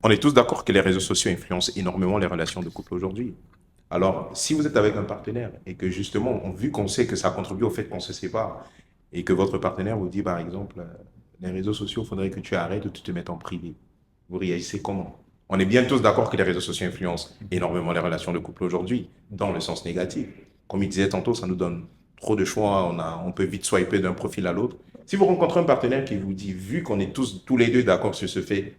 On est tous d'accord que les réseaux sociaux influencent énormément les relations de couple aujourd'hui. Alors, si vous êtes avec un partenaire et que justement, vu qu'on sait que ça contribue au fait qu'on se sépare et que votre partenaire vous dit, par exemple, les réseaux sociaux, il faudrait que tu arrêtes ou tu te mettes en privé, vous réagissez comment? On est bien tous d'accord que les réseaux sociaux influencent énormément les relations de couple aujourd'hui, dans le sens négatif. Comme il disait tantôt, ça nous donne trop de choix, on peut vite swiper d'un profil à l'autre. Si vous rencontrez un partenaire qui vous dit, vu qu'on est tous les deux d'accord sur ce fait,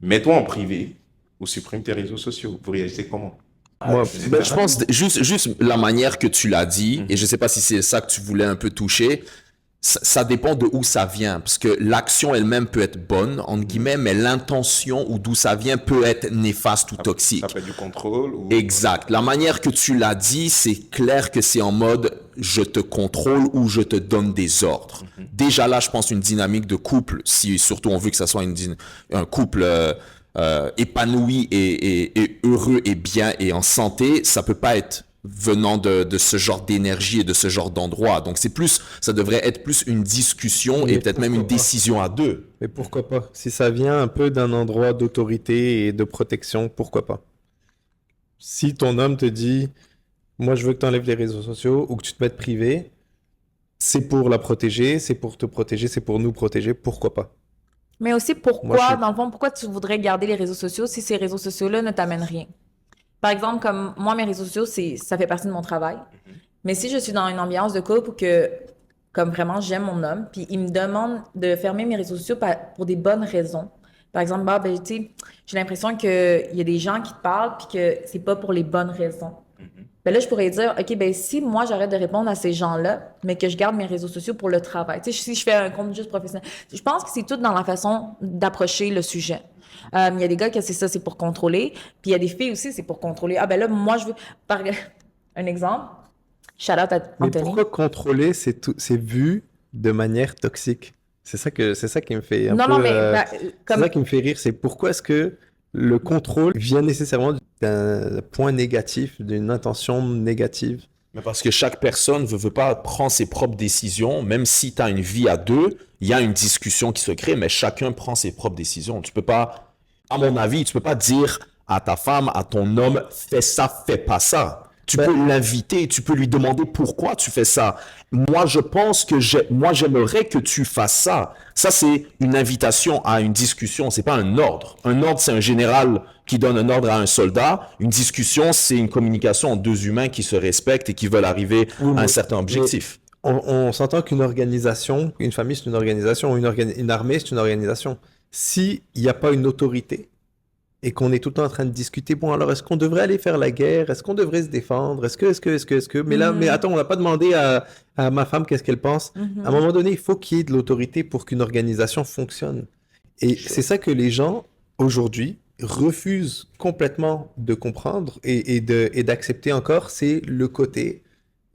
mets-toi en privé ou supprime tes réseaux sociaux. Vous réagissez comment? Moi, C'est Ben, très je rapide. pense juste la manière que tu l'as dit, et je Mhm. sais pas si c'est ça que tu voulais un peu toucher, ça dépend de où ça vient, parce que l'action elle-même peut être bonne, entre Mhm. guillemets, mais l'intention ou d'où ça vient peut être néfaste ou Ça toxique. peut être du contrôle ou... Exact. La manière que tu l'as dit, c'est clair que c'est en mode je te contrôle ou je te donne des ordres. Mhm. Déjà là, je pense une dynamique de couple, si surtout on veut que ça soit un couple épanoui et heureux et bien et en santé, ça peut pas être venant de ce genre d'énergie et de ce genre d'endroit. Donc c'est plus, ça devrait être plus une discussion et mais peut-être même une pourquoi pas? décision à deux. Mais pourquoi pas? Si ça vient un peu d'un endroit d'autorité et de protection, pourquoi pas? Si ton homme te dit, moi je veux que tu enlèves les réseaux sociaux ou que tu te mettes privé, c'est pour la protéger, c'est pour te protéger, c'est pour nous protéger, pourquoi pas? Mais aussi, Moi je pourquoi, suis... dans le fond, pourquoi tu voudrais garder les réseaux sociaux si ces réseaux sociaux-là ne t'amènent rien? Par exemple, comme moi, mes réseaux sociaux, ça fait partie de mon travail. Mais si je suis dans une ambiance de couple où que, comme vraiment, j'aime mon homme, puis il me demande de fermer mes réseaux sociaux pour des bonnes raisons. Par exemple, bah, ben, tu sais, j'ai l'impression qu'il y a des gens qui te parlent, puis que c'est pas pour les bonnes raisons. Mhm. Ben là, je pourrais dire, OK, ben si moi, j'arrête de répondre à ces gens-là, mais que je garde mes réseaux sociaux pour le travail. Tu sais, si je fais un compte juste professionnel. Je pense que c'est tout dans la façon d'approcher le sujet. Il y a des gars que c'est ça, c'est pour contrôler. Puis il y a des filles aussi, c'est pour contrôler. Ah ben là, moi, je veux... Par un exemple, shout out à Mais Anthony. pourquoi contrôler, c'est vu de manière toxique? C'est ça qui me fait un Non, peu, non, mais c'est ça comme... qui me fait rire, c'est pourquoi est-ce que le contrôle vient nécessairement d'un point négatif, d'une intention négative? Mais parce que chaque personne veut pas prendre ses propres décisions, même si tu as une vie à deux, il y a une discussion qui se crée, mais chacun prend ses propres décisions. Tu peux pas, à mon avis, tu peux pas dire à ta femme, à ton homme, fais ça, fais pas ça. Tu Ben, peux l'inviter, tu peux lui demander pourquoi tu fais ça. Moi, je pense que moi, j'aimerais que tu fasses ça. Ça, c'est une invitation à une discussion. C'est pas un ordre. Un ordre, c'est un général qui donne un ordre à un soldat. Une discussion, c'est une communication entre deux humains qui se respectent et qui veulent arriver oui, à un certain mais objectif. on s'entend qu'une organisation, une famille, c'est une organisation, une armée, c'est une organisation. S'il n'y a pas une autorité, et qu'on est tout le temps en train de discuter, bon, alors est-ce qu'on devrait aller faire la guerre? Est-ce qu'on devrait se défendre? Est-ce que... Mais là, mais Mhm, attends, on n'a pas demandé à ma femme qu'est-ce qu'elle pense. À un mhm. moment donné, il faut qu'il y ait de l'autorité pour qu'une organisation fonctionne. Et c'est ça que les gens, aujourd'hui, refusent complètement de comprendre et d'accepter encore, c'est le côté,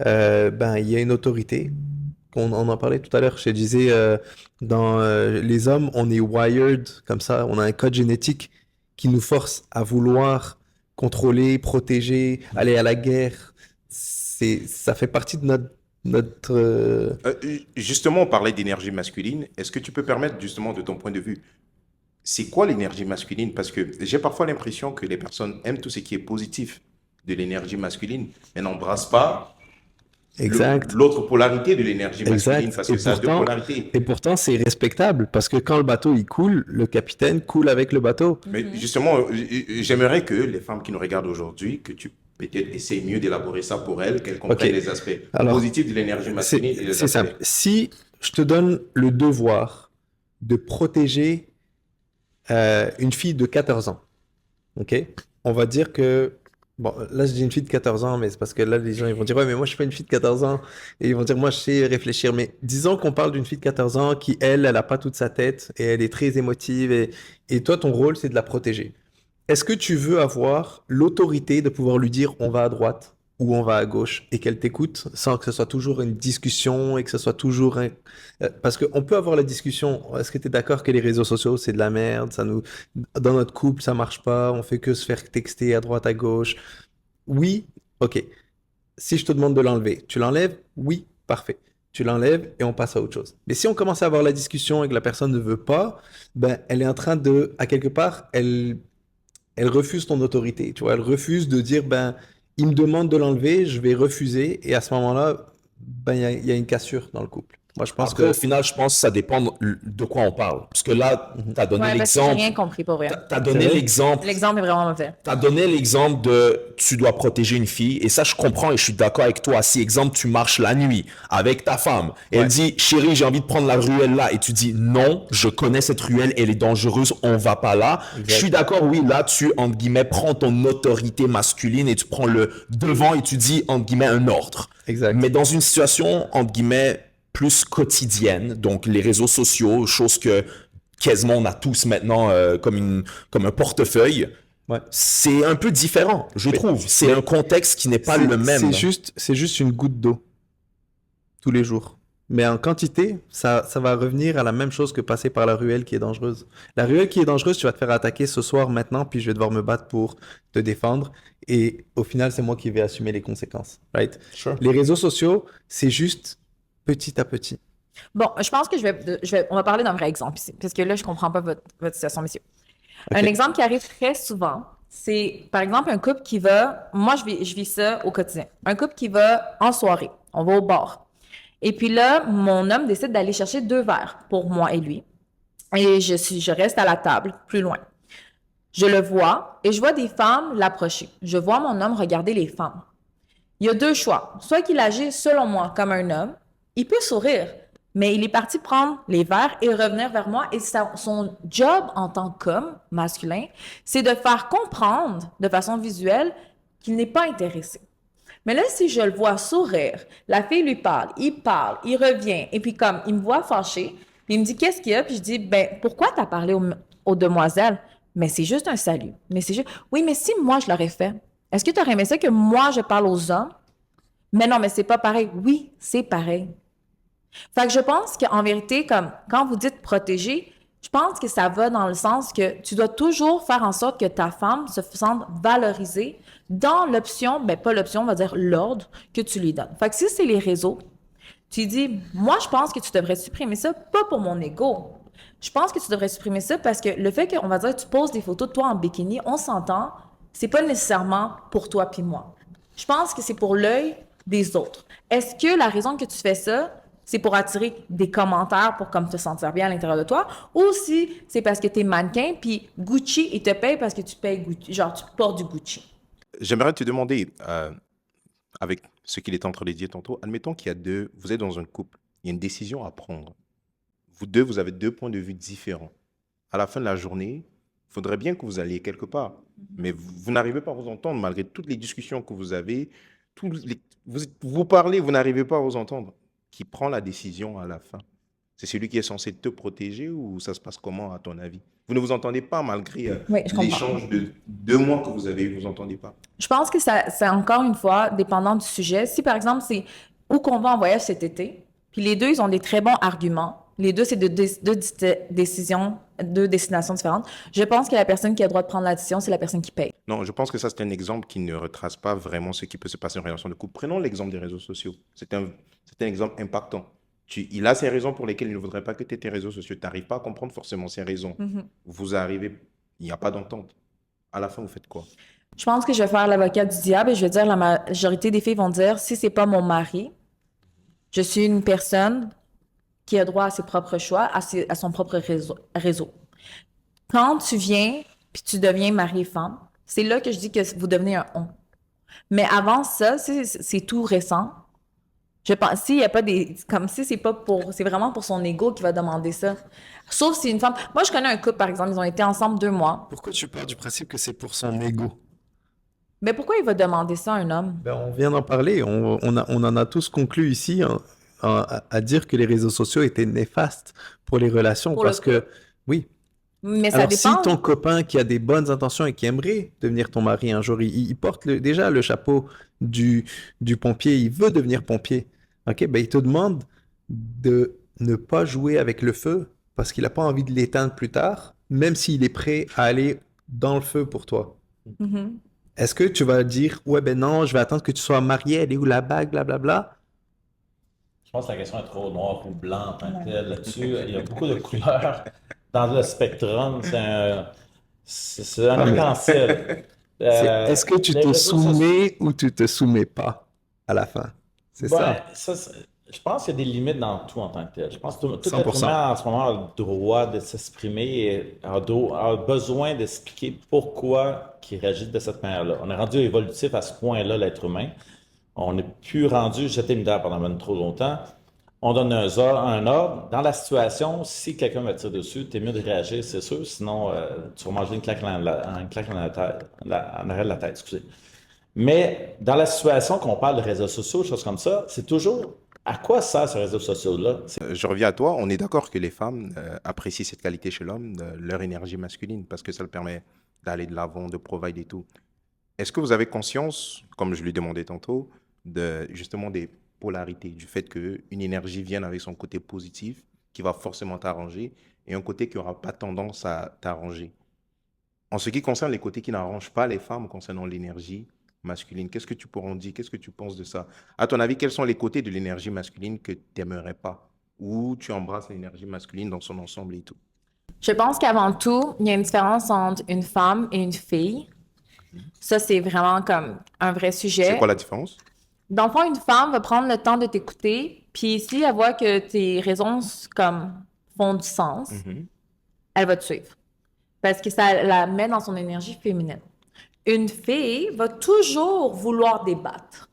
ben, il y a une autorité. On en parlait tout à l'heure, je te disais, dans les hommes, on est wired comme ça, on a un code génétique qui nous force à vouloir contrôler, protéger, aller à la guerre. Ça fait partie de notre Justement, on parlait d'énergie masculine. Est-ce que tu peux permettre, justement, de ton point de vue, c'est quoi l'énergie masculine? Parce que j'ai parfois l'impression que les personnes aiment tout ce qui est positif de l'énergie masculine, mais n'embrassent pas exact, l'autre polarité de l'énergie masculine, exact. parce que ça a deux polarités. Et pourtant, c'est respectable parce que quand le bateau il coule, le capitaine coule avec le bateau. Mais Mhm. justement, j'aimerais que les femmes qui nous regardent aujourd'hui, que tu peut-être essayes mieux d'élaborer ça pour elles, qu'elles Ok. comprennent les aspects Alors, positifs de l'énergie masculine et les c'est simple. aspects. Si je te donne le devoir de protéger une fille de 14 ans, ok? On va dire que, bon, là je dis une fille de 14 ans, mais c'est parce que là les gens ils vont dire, ouais, mais moi je suis pas une fille de 14 ans. Et ils vont dire, moi je sais réfléchir. Mais disons qu'on parle d'une fille de 14 ans qui, elle a pas toute sa tête et elle est très émotive et toi ton rôle c'est de la protéger. Est-ce que tu veux avoir l'autorité de pouvoir lui dire on va à droite ou on va à gauche et qu'elle t'écoute sans que ce soit toujours une discussion et que ce soit toujours un... Parce qu'on peut avoir la discussion, est-ce que tu es d'accord que les réseaux sociaux c'est de la merde, ça nous... dans notre couple ça marche pas, on fait que se faire texter à droite à gauche. Oui, ok. Si je te demande de l'enlever, tu l'enlèves? Oui, parfait. tu l'enlèves et on passe à autre chose. Mais si on commence à avoir la discussion et que la personne ne veut pas, ben, elle est en train de, à quelque part, elle refuse ton autorité, tu vois, elle refuse de dire, ben, il me demande de l'enlever, je vais refuser, et à ce moment-là, ben, il y a une cassure dans le couple. Moi, je pense Après, au que... final, je pense que ça dépend de quoi on parle. Parce que là, tu as donné Ouais, parce que j'ai l'exemple. rien compris pour vrai. T'as donné C'est vrai? l'exemple. L'exemple est vraiment mauvais. Tu as donné l'exemple de tu dois protéger une fille. Et ça, je comprends et je suis d'accord avec toi. Si, exemple, tu marches la nuit avec ta femme et elle dit, chérie, j'ai envie de prendre la ruelle là. Et tu dis, non, je connais cette ruelle, elle est dangereuse, on va pas là. Je suis d'accord, oui, là, tu, entre guillemets, prends ton autorité masculine et tu prends le devant et tu dis, entre guillemets, un ordre. Exact. Mais dans une situation, entre guillemets, plus quotidienne, donc les réseaux sociaux, chose que quasiment on a tous maintenant comme un portefeuille, Ouais. c'est un peu différent, je trouve. C'est un contexte qui n'est pas le même. C'est juste une goutte d'eau tous les jours. Mais en quantité, ça va revenir à la même chose que passer par la ruelle qui est dangereuse. La ruelle qui est dangereuse, tu vas te faire attaquer ce soir, maintenant, puis je vais devoir me battre pour te défendre. Et au final, c'est moi qui vais assumer les conséquences. Right? Sure. Les réseaux sociaux, c'est juste petit à petit. Bon, je pense que on va parler d'un vrai exemple ici, parce que là, je comprends pas votre situation, monsieur. Ok. Un exemple qui arrive très souvent, c'est, par exemple, un couple qui va, moi, je vis ça au quotidien. Un couple qui va en soirée, on va au bar. Et puis là, mon homme décide d'aller chercher 2 verres pour moi et lui. Et je reste à la table, plus loin. Je le vois et je vois des femmes l'approcher. Je vois mon homme regarder les femmes. Il y a 2 choix. Soit qu'il agit, selon moi, comme un homme, il peut sourire, mais il est parti prendre les verres et revenir vers moi. Et son job en tant qu'homme masculin, c'est de faire comprendre de façon visuelle qu'il n'est pas intéressé. Mais là, si je le vois sourire, la fille lui parle, il revient, et puis comme il me voit fâché, puis il me dit qu'est-ce qu'il y a, puis je dis ben pourquoi t'as parlé aux demoiselles? Mais c'est juste un salut. Mais c'est juste oui, mais si moi je l'aurais fait, est-ce que tu aurais aimé ça que moi je parle aux hommes? Mais non, mais c'est pas pareil. Oui, c'est pareil. Fait que je pense qu'en vérité, comme quand vous dites protéger, je pense que ça va dans le sens que tu dois toujours faire en sorte que ta femme se sente valorisée dans l'option, ben pas l'option, on va dire l'ordre que tu lui donnes. Fait que si c'est les réseaux, tu dis, moi je pense que tu devrais supprimer ça, pas pour mon ego. Je pense que tu devrais supprimer ça parce que le fait qu'on va dire tu poses des photos de toi en bikini, on s'entend, c'est pas nécessairement pour toi puis moi. Je pense que c'est pour l'œil des autres. Est-ce que la raison que tu fais ça, c'est pour attirer des commentaires pour comme te sentir bien à l'intérieur de toi, ou si c'est parce que t'es mannequin, puis Gucci, il te paye parce que tu payes Gucci, genre tu portes du Gucci. J'aimerais te demander, avec ce qu'il est en train de dire tantôt, admettons qu'il y a vous êtes dans un couple, il y a une décision à prendre. Vous deux, vous avez 2 points de vue différents. À la fin de la journée, il faudrait bien que vous alliez quelque part. Mais vous n'arrivez pas à vous entendre malgré toutes les discussions que vous avez. Vous parlez, vous n'arrivez pas à vous entendre. Qui prend la décision à la fin? C'est celui qui est censé te protéger ou ça se passe comment à ton avis? Vous ne vous entendez pas malgré Oui, je comprends. l'échange de 2 mois que vous avez eu, vous entendez pas? Je pense que c'est encore une fois dépendant du sujet. Si par exemple c'est où qu'on va en voyage cet été, puis les deux ils ont des très bons arguments, les deux c'est deux destinations différentes, je pense que la personne qui a le droit de prendre la décision, c'est la personne qui paye. Non, je pense que ça, c'est un exemple qui ne retrace pas vraiment ce qui peut se passer en relation de couple. Prenons l'exemple des réseaux sociaux. C'est un exemple impactant. Il a ses raisons pour lesquelles il ne voudrait pas que tu aies tes réseaux sociaux. Tu n'arrives pas à comprendre forcément ses raisons. Vous arrivez, il n'y a pas d'entente. À la fin, vous faites quoi? Je pense que je vais faire l'avocat du diable et je vais dire la majorité des filles vont dire si c'est pas mon mari, je suis une personne qui a droit à ses propres choix, à son propre réseau. Quand tu viens puis tu deviens mari et femme, c'est là que je dis que vous devenez un on. Mais avant ça, c'est tout récent. Je pense, s'il y a pas comme si c'est vraiment pour son ego qui va demander ça. Sauf si une femme, moi je connais un couple par exemple, ils ont été ensemble 2 mois. Pourquoi tu pars du principe que c'est pour son ego? Mais pourquoi il va demander ça à un homme? Ben, on vient d'en parler. On en a tous conclu ici à dire que les réseaux sociaux étaient néfastes pour les relations. Pour le Parce que, oui. Mais ça Alors, si dépend. ton copain qui a des bonnes intentions et qui aimerait devenir ton mari un jour, il porte déjà le chapeau du pompier, il veut devenir pompier, ok, ben, il te demande de ne pas jouer avec le feu parce qu'il n'a pas envie de l'éteindre plus tard, même s'il est prêt à aller dans le feu pour toi. Mhm. Est-ce que tu vas dire, ouais, ben non, je vais attendre que tu sois marié, elle est où la bague, blablabla? Je pense que la question est trop noire ou blanc en tant que telle. Là-dessus, il y a beaucoup de couleurs dans le spectrum. C'est un arc-en-ciel. Est-ce que tu Les te réseaux sociaux- soumets ou tu te soumets pas à la fin? C'est ça. Je pense qu'il y a des limites dans tout en tant que tel. Je pense que tout être 100%. humain en ce moment a le droit de s'exprimer et a besoin d'expliquer pourquoi il réagit de cette manière-là. On est rendu évolutif à ce point-là, l'être humain. On n'est plus rendu jeter une pendant même trop longtemps. On donne un ordre. Dans la situation, si quelqu'un me tire dessus, t'es mieux de réagir, c'est sûr. Sinon, tu vas manger une claque en arrêt de la tête, excusez. Mais dans la situation qu'on parle de réseaux sociaux, choses comme ça, c'est toujours à quoi sert ce réseau social-là? Je reviens à toi. On est d'accord que les femmes apprécient cette qualité chez l'homme, leur énergie masculine, parce que ça le permet d'aller de l'avant, de provide et tout. Est-ce que vous avez conscience, comme je lui demandais tantôt, justement des polarités, du fait qu'une énergie vienne avec son côté positif, qui va forcément t'arranger, et un côté qui n'aura pas tendance à t'arranger? En ce qui concerne les côtés qui n'arrangent pas les femmes concernant l'énergie masculine, qu'est-ce que tu pourrais en dire? Qu'est-ce que tu penses de ça? À ton avis, quels sont les côtés de l'énergie masculine que tu n'aimerais pas? Ou tu embrasses l'énergie masculine dans son ensemble et tout? Je pense qu'avant tout, il y a une différence entre une femme et une fille. Ça, c'est vraiment comme un vrai sujet. C'est quoi la différence? Dans le fond, une femme va prendre le temps de t'écouter, puis si elle voit que tes raisons comme font du sens, elle va te suivre. Parce que ça la met dans son énergie féminine. Une fille va toujours vouloir débattre.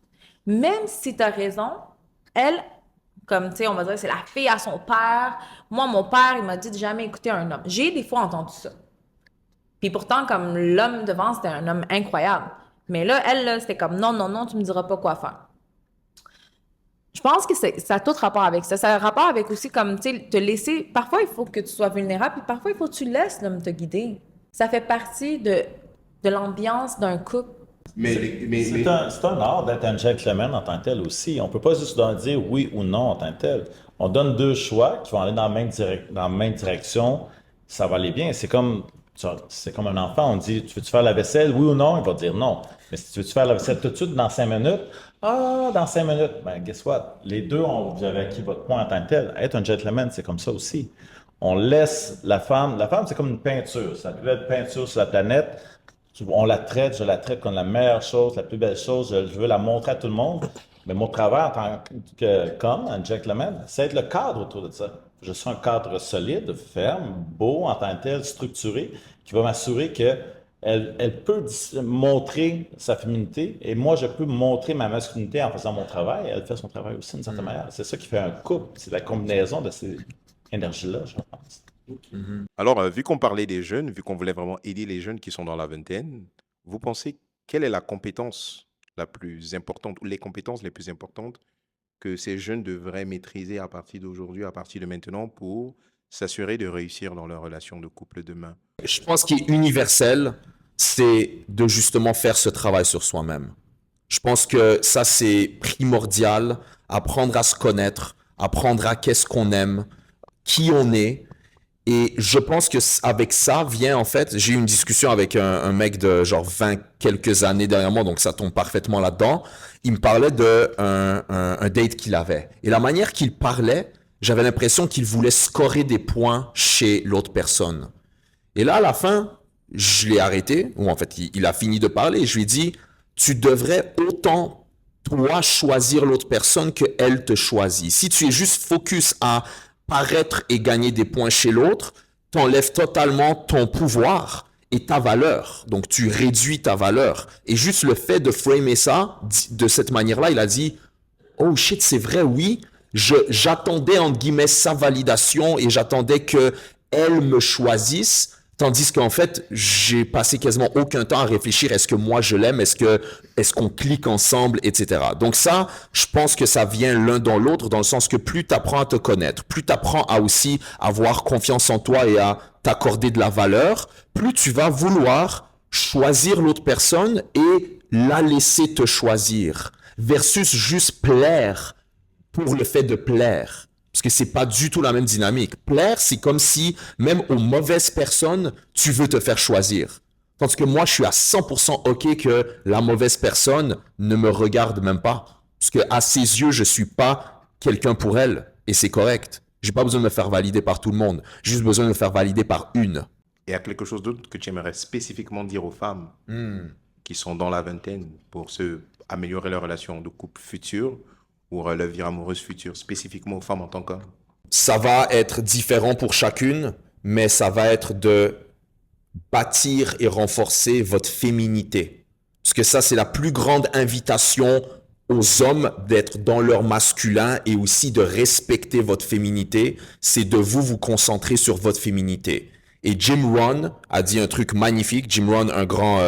Même si tu as raison, elle, comme tu sais, on va dire, c'est la fille à son père. Moi, mon père, il m'a dit de jamais écouter un homme. J'ai des fois entendu ça. Puis pourtant, comme l'homme devant, c'était un homme incroyable. Mais là, elle, là, c'était comme non, non, non, tu me diras pas quoi faire. Je pense que ça a tout rapport avec ça. Ça a rapport avec aussi, comme, tu sais, te laisser. Parfois, il faut que tu sois vulnérable, puis parfois, il faut que tu laisses l'homme te guider. Ça fait partie de l'ambiance d'un couple. C'est un art d'être un gentleman en tant que tel aussi. On peut pas juste dire oui ou non en tant que tel. On donne deux choix qui vont aller dans la même direction. Ça va aller bien. C'est comme un enfant. On dit, tu veux-tu faire la vaisselle, oui ou non? Il va dire non. Mais si tu veux-tu faire la vaisselle tout de suite dans 5 minutes? Ah, dans 5 minutes. Ben, guess what? Les deux, vous avez acquis votre point en tant que tel. Être un gentleman, c'est comme ça aussi. On laisse la femme, c'est comme une peinture. C'est la plus belle peinture sur la planète. Je la traite comme la meilleure chose, la plus belle chose. Je veux la montrer à tout le monde. Mais mon travail en tant qu'homme, un gentleman, c'est être le cadre autour de ça. Je suis un cadre solide, ferme, beau en tant que tel, structuré, qui va m'assurer qu'elle peut montrer sa féminité et moi, je peux montrer ma masculinité en faisant mon travail. Elle fait son travail aussi d'une certaine manière. C'est ça qui fait un couple. C'est la combinaison de ces énergies-là, je pense. Alors, vu qu'on parlait des jeunes, vu qu'on voulait vraiment aider les jeunes qui sont dans la vingtaine, vous pensez quelle est la compétence la plus importante ou les compétences les plus importantes que ces jeunes devraient maîtriser à partir d'aujourd'hui, à partir de maintenant, pour s'assurer de réussir dans leur relation de couple demain? Je pense qu'il est universel, c'est de justement faire ce travail sur soi-même. Je pense que ça, c'est primordial, apprendre à se connaître, apprendre à qu'est-ce qu'on aime, qui on est. Et je pense que avec ça vient, en fait, j'ai eu une discussion avec un mec de genre 20 quelques années derrière moi, donc ça tombe parfaitement là-dedans. Il me parlait un date qu'il avait. Et la manière qu'il parlait, j'avais l'impression qu'il voulait scorer des points chez l'autre personne. Et là, à la fin, je l'ai arrêté, ou en fait, il a fini de parler, et je lui ai dit, tu devrais autant, toi, choisir l'autre personne qu'elle te choisit. Si tu es juste focus à paraître et gagner des points chez l'autre, t'enlèves totalement ton pouvoir et ta valeur. Donc, tu réduis ta valeur. Et juste le fait de framer ça de cette manière-là, il a dit, oh shit, c'est vrai, oui. J'attendais, entre guillemets, sa validation et j'attendais qu'elle me choisisse. Tandis qu'en fait, j'ai passé quasiment aucun temps à réfléchir. Est-ce que moi, je l'aime? Est-ce qu'on clique ensemble, etc. Donc ça, je pense que ça vient l'un dans l'autre, dans le sens que plus tu apprends à te connaître, plus tu apprends à aussi avoir confiance en toi et à t'accorder de la valeur, plus tu vas vouloir choisir l'autre personne et la laisser te choisir, versus juste plaire pour le fait de plaire. Parce que c'est pas du tout la même dynamique. Plaire, c'est comme si, même aux mauvaises personnes, tu veux te faire choisir. Tandis que moi, je suis à 100% OK que la mauvaise personne ne me regarde même pas. Parce que à ses yeux, je suis pas quelqu'un pour elle et c'est correct. J'ai pas besoin de me faire valider par tout le monde. J'ai juste besoin de me faire valider par une. Et il y a quelque chose d'autre que tu aimerais spécifiquement dire aux femmes qui sont dans la vingtaine pour améliorer leur relation de couple future ou leur vie amoureuse future, spécifiquement aux femmes en tant qu'hommes? Ça va être différent pour chacune, mais ça va être de bâtir et renforcer votre féminité. Parce que ça, c'est la plus grande invitation aux hommes d'être dans leur masculin et aussi de respecter votre féminité. C'est de vous concentrer sur votre féminité. Et Jim Rohn a dit un truc magnifique. Jim Rohn, un grand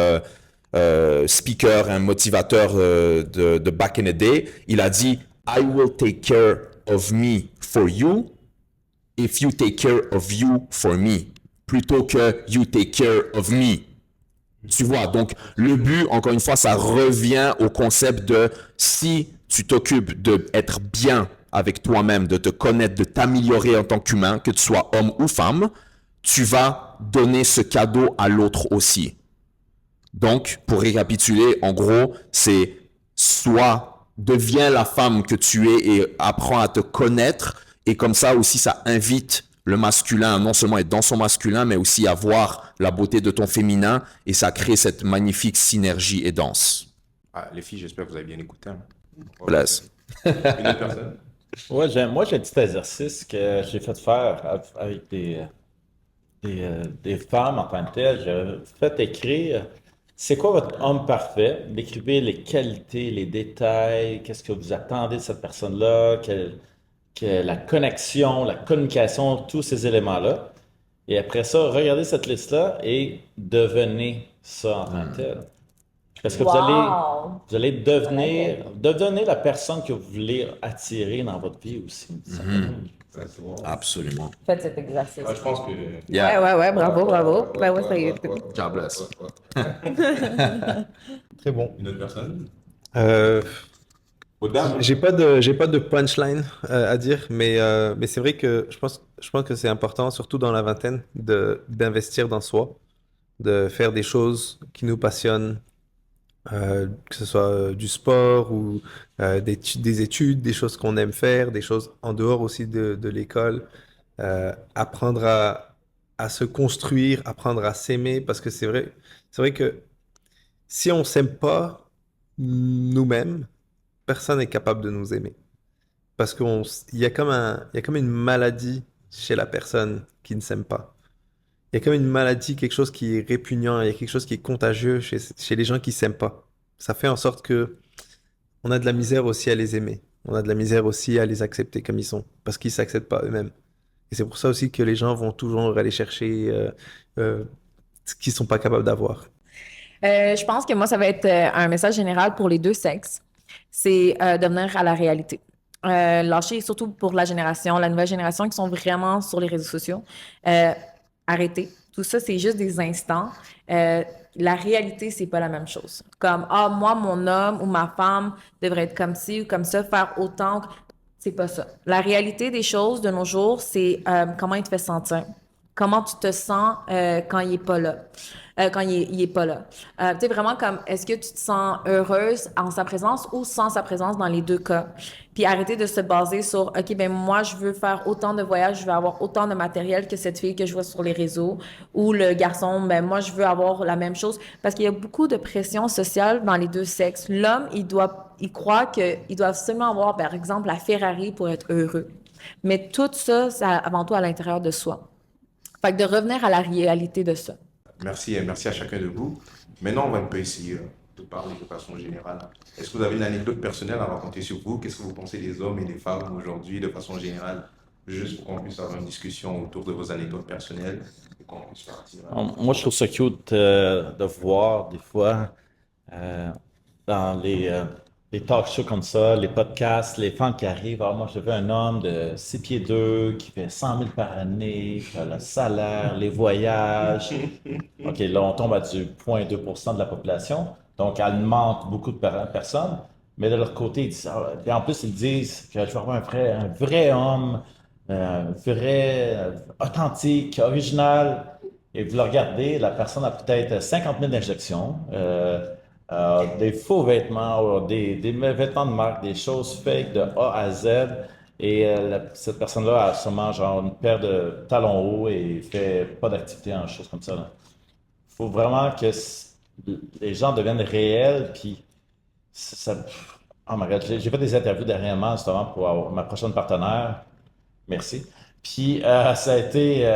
speaker, un motivateur de back in the day, il a dit « I will take care of me for you if you take care of you for me » plutôt que « you take care of me ». Tu vois, donc le but, encore une fois, ça revient au concept de si tu t'occupes d'être bien avec toi-même, de te connaître, de t'améliorer en tant qu'humain, que tu sois homme ou femme, tu vas donner ce cadeau à l'autre aussi. Donc, pour récapituler, en gros, c'est soit deviens la femme que tu es et apprends à te connaître, et comme ça aussi, ça invite le masculin, non seulement être dans son masculin, mais aussi à voir la beauté de ton féminin, et ça crée cette magnifique synergie et danse. Ah, les filles, j'espère que vous avez bien écouté. Hein. Bless. Une autre personne? Ouais, moi, j'ai un petit exercice que j'ai fait faire avec des femmes en tant que telles. J'ai fait écrire c'est quoi votre homme parfait? Décrivez les qualités, les détails, qu'est-ce que vous attendez de cette personne-là, la connexion, la communication, tous ces éléments-là. Et après ça, regardez cette liste-là et devenez ça en tant que tel. Parce que vous allez devenir la personne que vous voulez attirer dans votre vie aussi. Absolument. Faites cet exercice. Ouais, je pense que... Ouais, bravo. Ben ouais, ça y est. God bless. Très bon. Une autre personne? J'ai pas de punchline à dire, mais c'est vrai que je pense que c'est important, surtout dans la vingtaine, d'investir dans soi, de faire des choses qui nous passionnent, que ce soit du sport ou des études, des choses qu'on aime faire, des choses en dehors aussi de l'école, apprendre à se construire, apprendre à s'aimer, parce que c'est vrai que si on s'aime pas nous-mêmes, personne n'est capable de nous aimer. Parce qu'il y a comme une maladie chez la personne qui ne s'aime pas. Il y a comme une maladie, quelque chose qui est répugnant, il y a quelque chose qui est contagieux chez les gens qui s'aiment pas. Ça fait en sorte que on a de la misère aussi à les aimer. On a de la misère aussi à les accepter comme ils sont, parce qu'ils s'acceptent pas eux-mêmes. Et c'est pour ça aussi que les gens vont toujours aller chercher ce qu'ils sont pas capables d'avoir. Je pense que moi, ça va être un message général pour les deux sexes. C'est de venir à la réalité. Lâcher, surtout pour la nouvelle génération qui sont vraiment sur les réseaux sociaux. Arrêtez. Tout ça, c'est juste des instants. La réalité, c'est pas la même chose. Comme, moi, mon homme ou ma femme devrait être comme ci ou comme ça, faire autant. C'est pas ça. La réalité des choses de nos jours, c'est comment il te fait sentir. Comment tu te sens quand il est pas là. Quand il est pas là. Tu sais, vraiment comme, est-ce que tu te sens heureuse en sa présence ou sans sa présence dans les deux cas? Puis arrêter de se baser sur, OK, ben moi, je veux faire autant de voyages, je veux avoir autant de matériel que cette fille que je vois sur les réseaux. Ou le garçon, ben moi, je veux avoir la même chose. Parce qu'il y a beaucoup de pression sociale dans les deux sexes. L'homme, il croit qu'il doit seulement avoir, par exemple, la Ferrari pour être heureux. Mais tout ça, c'est avant tout à l'intérieur de soi. Fait que de revenir à la réalité de ça. Merci et merci à chacun de vous. Maintenant, on va un peu essayer de parler de façon générale. Est-ce que vous avez une anecdote personnelle à raconter sur vous? Qu'est-ce que vous pensez des hommes et des femmes aujourd'hui de façon générale? Juste pour qu'on puisse avoir une discussion autour de vos anecdotes personnelles et qu'on puisse partir. Moi, je trouve ça cute de voir des fois dans les talk shows comme ça, les podcasts, les femmes qui arrivent. Alors moi, j'ai vu un homme de 6 pieds 2 qui fait 100 000 par année, qui a le salaire, les voyages. OK, là, on tombe à du 0,2% de la population. Donc, elle manque beaucoup de personnes. Mais de leur côté, ils disent, et en plus, ils disent que je vais avoir un vrai homme, authentique, original. Et vous le regardez, la personne a peut-être 50 000 d'injections. Des faux vêtements, des vêtements de marque, des choses fake de A à Z. Et cette personne-là a sûrement genre une paire de talons hauts et fait pas d'activité en choses comme ça. Il faut vraiment que les gens deviennent réels, puis ça... Oh my God, j'ai fait des interviews dernièrement justement pour ma prochaine partenaire. Merci. Puis ça a été...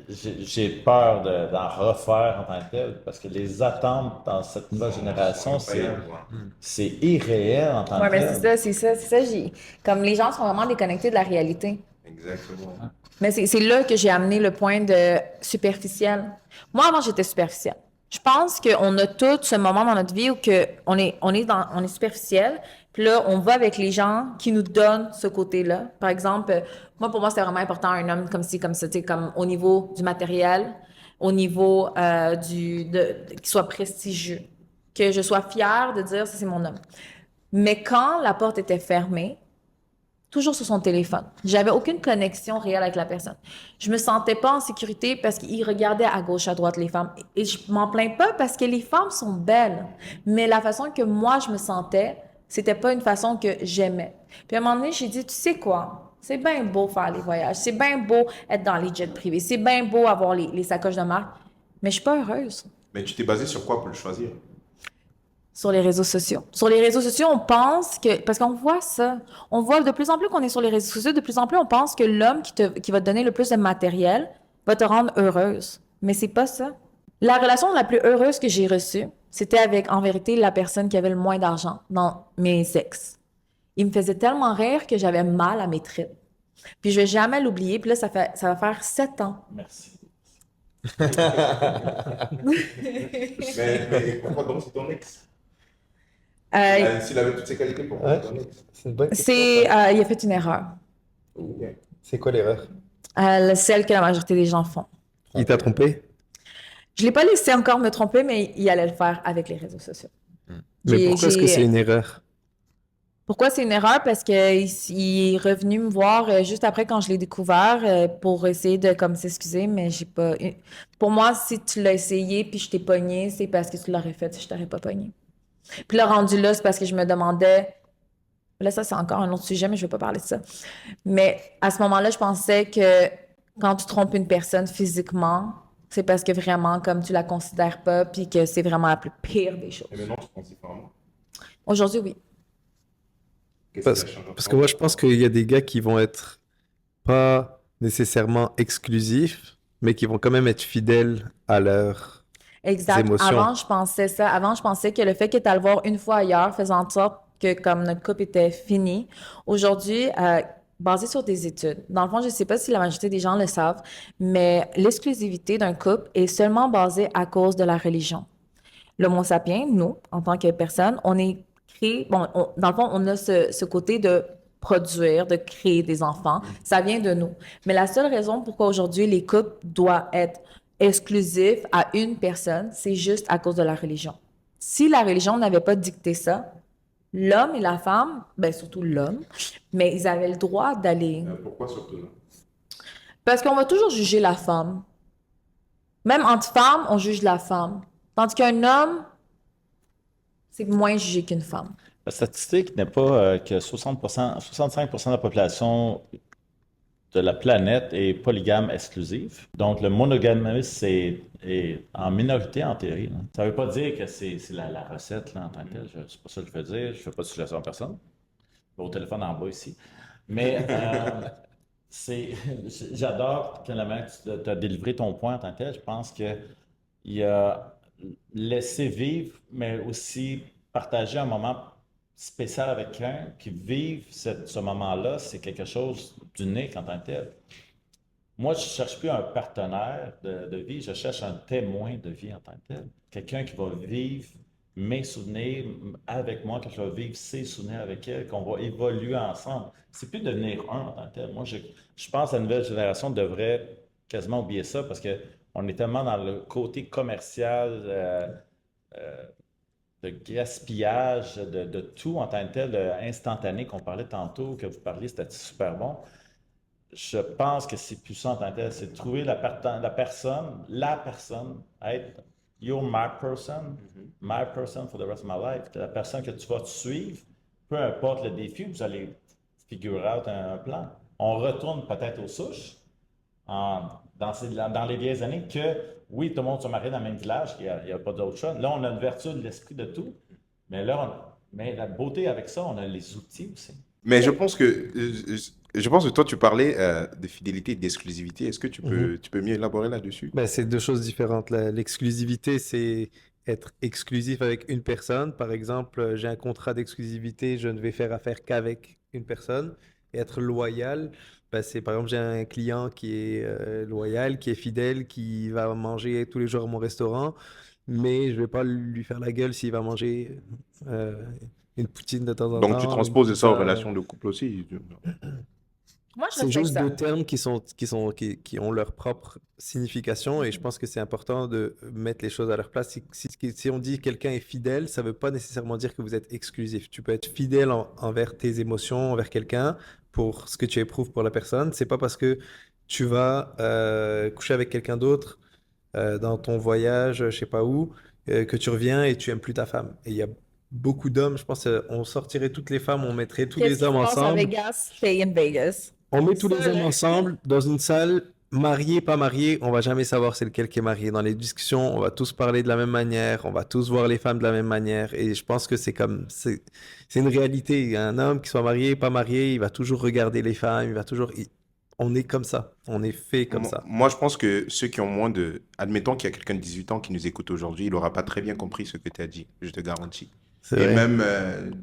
j'ai peur d'en refaire en tant que tel, parce que les attentes dans cette nouvelle génération, c'est irréel en tant Ouais, que mais tel. c'est ça. Comme les gens sont vraiment déconnectés de la réalité. Exactement. Mais c'est là que j'ai amené le point de superficiel. Moi, avant, j'étais superficielle. Je pense qu'on a tous ce moment dans notre vie où on est superficiel, puis là, on va avec les gens qui nous donnent ce côté-là. Par exemple, moi, pour moi, c'était vraiment important un homme comme ci, comme ça, tu sais, comme au niveau du matériel, au niveau qu'il soit prestigieux, que je sois fière de dire, ça, c'est mon homme. Mais quand la porte était fermée, toujours sur son téléphone. J'avais aucune connexion réelle avec la personne. Je me sentais pas en sécurité parce qu'il regardait à gauche, à droite les femmes. Et je m'en plains pas parce que les femmes sont belles. Mais la façon que moi je me sentais, c'était pas une façon que j'aimais. Puis à un moment donné, j'ai dit, tu sais quoi? C'est bien beau faire les voyages. C'est bien beau être dans les jets privés. C'est bien beau avoir les sacoches de marque. Mais je suis pas heureuse. Mais tu t'es basé sur quoi pour le choisir? Sur les réseaux sociaux. Sur les réseaux sociaux, on pense que... Parce qu'on voit ça. On voit de plus en plus qu'on est sur les réseaux sociaux, de plus en plus on pense que l'homme qui va te donner le plus de matériel va te rendre heureuse. Mais c'est pas ça. La relation la plus heureuse que j'ai reçue, c'était avec, en vérité, la personne qui avait le moins d'argent dans mes ex. Il me faisait tellement rire que j'avais mal à mes tripes. Puis je vais jamais l'oublier. Puis là, ça va faire 7 ans. Merci. Mais pourquoi donc c'est ton ex? S'il avait toutes ces qualités, pourquoi Ouais. c'est ton ex? C'est une bonne question. Il a fait une erreur. Ok. C'est quoi l'erreur? Celle que la majorité des gens font. Il t'a trompé? Je l'ai pas laissé encore me tromper, mais il allait le faire avec les réseaux sociaux. Mais J'ai- pourquoi est-ce que j'ai- c'est une erreur? Pourquoi c'est une erreur? Parce qu'il est revenu me voir juste après quand je l'ai découvert pour essayer de comme s'excuser, mais j'ai pas... Pour moi, si tu l'as essayé puis je t'ai pogné, c'est parce que tu l'aurais fait si je t'aurais pas pogné. Puis le rendu là, c'est parce que je me demandais... Là, ça, c'est encore un autre sujet, mais je vais pas parler de ça. Mais à ce moment-là, je pensais que quand tu trompes une personne physiquement, c'est parce que vraiment, comme tu la considères pas puis que c'est vraiment la plus pire des choses. Et maintenant, tu penses différemment. Aujourd'hui, oui. Qu'est-ce Parce, qui a changé parce que moi, je pense qu'il y a des gars qui vont être pas nécessairement exclusifs, mais qui vont quand même être fidèles à leur... Exact. émotions. Avant, je pensais ça. Avant, je pensais que le fait que tu le voir une fois ailleurs faisait en sorte que comme notre couple était fini. Aujourd'hui, basé sur des études. Dans le fond, je ne sais pas si la majorité des gens le savent, mais l'exclusivité d'un couple est seulement basée à cause de la religion. L'Homo sapiens, nous, en tant que personne, on est créé, bon, dans le fond, on a ce côté de produire, de créer des enfants. Ça vient de nous. Mais la seule raison pourquoi aujourd'hui les couples doivent être exclusifs à une personne, c'est juste à cause de la religion. Si la religion n'avait pas dicté ça, l'homme et la femme, ben surtout l'homme, mais ils avaient le droit d'aller. Pourquoi surtout là? Parce qu'on va toujours juger la femme. Même entre femmes, on juge la femme. Tandis qu'un homme, c'est moins jugé qu'une femme. La statistique n'est pas que 60%, 65% de la population de la planète est polygame exclusive. Donc, le monogamisme est en minorité en théorie, là. Ça ne veut pas dire que c'est la recette là, en tant que telle. C'est pas ça que je veux dire. Je ne fais pas de suggestion à personne. Au téléphone en bas ici. Mais j'adore que la manière que tu as délivré ton point en tant que tel. Je pense qu'il y a laisser vivre, mais aussi partager un moment spécial avec quelqu'un, puis vivre ce moment-là, c'est quelque chose d'unique en tant que tel. Moi, je ne cherche plus un partenaire de vie, je cherche un témoin de vie en tant que tel. Quelqu'un qui va vivre mes souvenirs avec moi, que je vais vivre ses souvenirs avec elle, qu'on va évoluer ensemble. C'est plus devenir un en tant que tel. Moi, je pense que la nouvelle génération devrait quasiment oublier ça parce qu'on est tellement dans le côté commercial, de gaspillage, de tout en tant que tel, instantané qu'on parlait tantôt, que vous parliez, c'était super bon. Je pense que c'est plus ça en tant que tel, c'est de trouver la personne, être you're my person for the rest of my life. La personne que tu vas te suivre, peu importe le défi, vous allez figure out un plan. On retourne peut-être aux souches dans les vieilles années que, oui, tout le monde se marie dans le même village, il n'y a pas d'autre chose. Là, on a l'ouverture de l'esprit de tout, mais là, mais la beauté avec ça, on a les outils aussi. Mais je pense que toi, tu parlais de fidélité et d'exclusivité. Est-ce que tu peux mieux élaborer là-dessus? Ben, c'est deux choses différentes. L'exclusivité, c'est être exclusif avec une personne. Par exemple, j'ai un contrat d'exclusivité, je ne vais faire affaire qu'avec une personne. Et être loyal, ben, c'est par exemple, j'ai un client qui est loyal, qui est fidèle, qui va manger tous les jours à mon restaurant, mais je ne vais pas lui faire la gueule s'il va manger euh, une poutine de temps en Donc, tu temps, une transposes ça aux pizza. relations de couple aussi. Moi, je C'est respecte juste ça. deux termes qui ont leur propre signification et je pense que c'est important de mettre les choses à leur place. Si on dit quelqu'un est fidèle, ça ne veut pas nécessairement dire que vous êtes exclusif. Tu peux être fidèle envers tes émotions, envers quelqu'un, pour ce que tu éprouves pour la personne. C'est pas parce que tu vas coucher avec quelqu'un d'autre dans ton voyage, je sais pas où, que tu reviens et tu aimes plus ta femme. Et il y a beaucoup d'hommes, je pense, on sortirait toutes les femmes, on mettrait tous Qu'est-ce les qui se hommes passe à ensemble. Vegas? Stay in Vegas. On met tous les Ça, hommes là. ensemble dans une salle, mariés, pas mariés, on va jamais savoir c'est lequel qui est marié. Dans les discussions, on va tous parler de la même manière, on va tous voir les femmes de la même manière. Et je pense que c'est une réalité. Un homme qui soit marié, pas marié, il va toujours regarder les femmes, on est comme ça, on est fait comme ça. Moi, je pense que ceux qui ont moins de... Admettons qu'il y a quelqu'un de 18 ans qui nous écoute aujourd'hui, il n'aura pas très bien compris ce que tu as dit, je te garantis. C'est Et vrai. même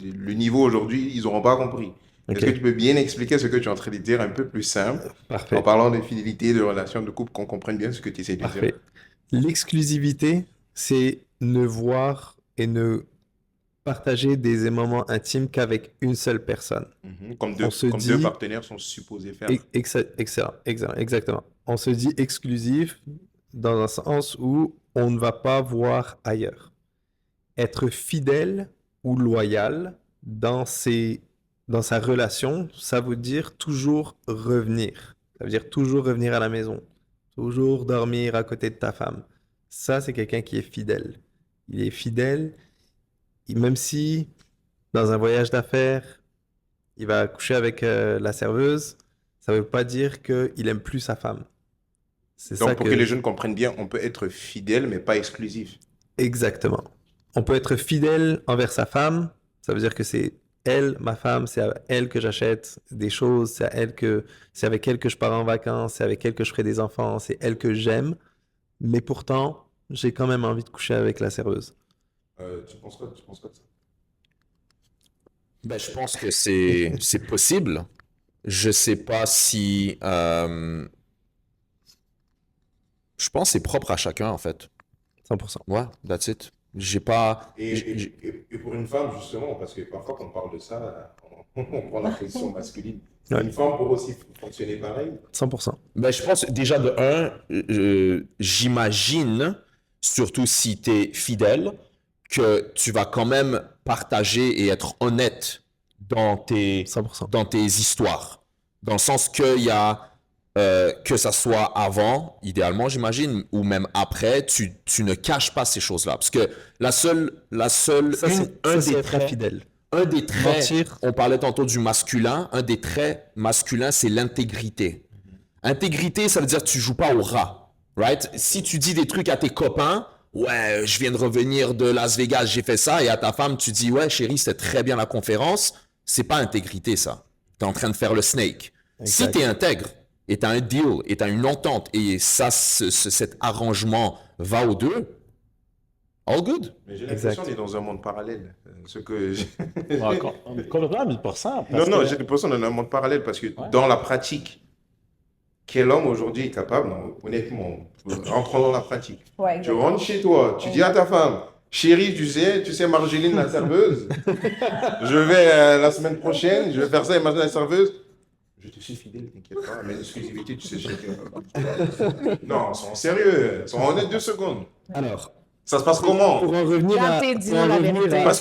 le niveau aujourd'hui, ils n'auront pas compris. Ok. Est-ce que tu peux bien expliquer ce que tu es en train de dire un peu plus simple, en Parfait. parlant de fidélité, de relations de couple, qu'on comprenne bien ce que tu essaies de dire? Parfait. L'exclusivité, c'est ne voir et ne partager des moments intimes qu'avec une seule personne. Comme On se deux dit- partenaires sont supposés faire. Excellent, exactement. On se dit exclusif dans un sens où on ne va pas voir ailleurs. Être fidèle ou loyal dans sa relation, ça veut dire toujours revenir. Ça veut dire toujours revenir à la maison, toujours dormir à côté de ta femme. Ça, c'est quelqu'un qui est fidèle. Il est fidèle, même si dans un voyage d'affaires, il va coucher avec la serveuse, ça ne veut pas dire qu'il aime plus sa femme. C'est Donc, ça pour que les jeunes comprennent bien, on peut être fidèle, mais pas exclusif. Exactement. On peut être fidèle envers sa femme, ça veut dire que c'est elle, ma femme, c'est à elle que j'achète des choses, c'est avec elle que je pars en vacances, c'est avec elle que je ferai des enfants, c'est elle que j'aime, mais pourtant, j'ai quand même envie de coucher avec la serveuse. Tu penses quoi de ça? Ben, je pense que c'est possible. Je sais pas si... je pense que c'est propre à chacun, en fait. 100%. Ouais, that's it. J'ai pas... Et pour une femme, justement, parce que parfois quand on parle de ça, on prend la position masculine. Ouais. Une femme pour aussi fonctionner pareil. 100%. Ben, je pense déjà de j'imagine, surtout si tu es fidèle, que tu vas quand même partager et être honnête dans tes 100%. histoires. Dans le sens qu'il y a, que ça soit avant, idéalement, j'imagine, ou même après, tu ne caches pas ces choses-là. Parce que un C'est des très traits, fidèle. un des traits, Mentir. on parlait tantôt du masculin, un des traits masculins, c'est l'intégrité. Intégrité, ça veut dire que tu joues pas au rat, right? Si tu dis des trucs à tes copains, ouais, je viens de revenir de Las Vegas, j'ai fait ça, et à ta femme, tu dis, ouais, chérie, c'était très bien la conférence, c'est pas intégrité, ça. T'es en train de faire le snake. Si Exact. t'es intègre, et t'as un deal, et t'as une entente, et ça, cet arrangement va aux deux, all good. Mais j'ai Exact. l'impression qu'on est dans un monde parallèle. Ce que Ouais, complètement 1000%. parce non, que- j'ai l'impression qu'on est dans un monde parallèle parce que dans la pratique, quel homme aujourd'hui est capable, non, honnêtement, rentrons dans la pratique. Ouais, Tu rentres chez toi, tu dis à ta femme, chérie, tu sais Margeline la serveuse, je vais la semaine prochaine, je vais faire ça et Margeline la serveuse. Je te suis fidèle, t'inquiète pas, mais l'exclusivité, tu sais, non, sont sérieux, sont honnêtes 2 secondes. Alors, Ça se passe comment? pour en revenir à... Gardez, pour dis-nous en la revenir vérité. à- Parce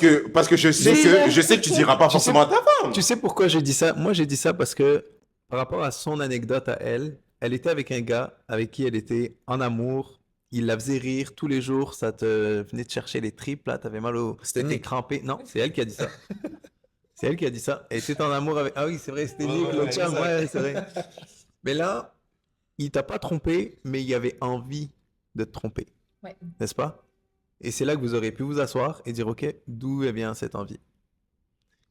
que je sais que tu diras pas forcément à ta femme. Tu sais pourquoi j'ai dit ça? Moi, j'ai dit ça parce que par rapport à son anecdote à elle, elle était avec un gars avec qui elle était en amour. Il la faisait rire tous les jours. Ça te venait de chercher les tripes, là. T'avais mal au... C'était T'étais Nick. crampé. Non, c'est elle qui a dit ça. C'est elle qui a dit ça. Elle était en amour avec. Ah oui, c'est vrai, c'était Ouais, Nick, ouais, le ouais, chum, exact. ouais, c'est vrai. Mais là, il t'a pas trompé, mais il y avait envie de te tromper, Ouais. n'est-ce pas? Et c'est là que vous aurez pu vous asseoir et dire, OK, d'où vient cette envie?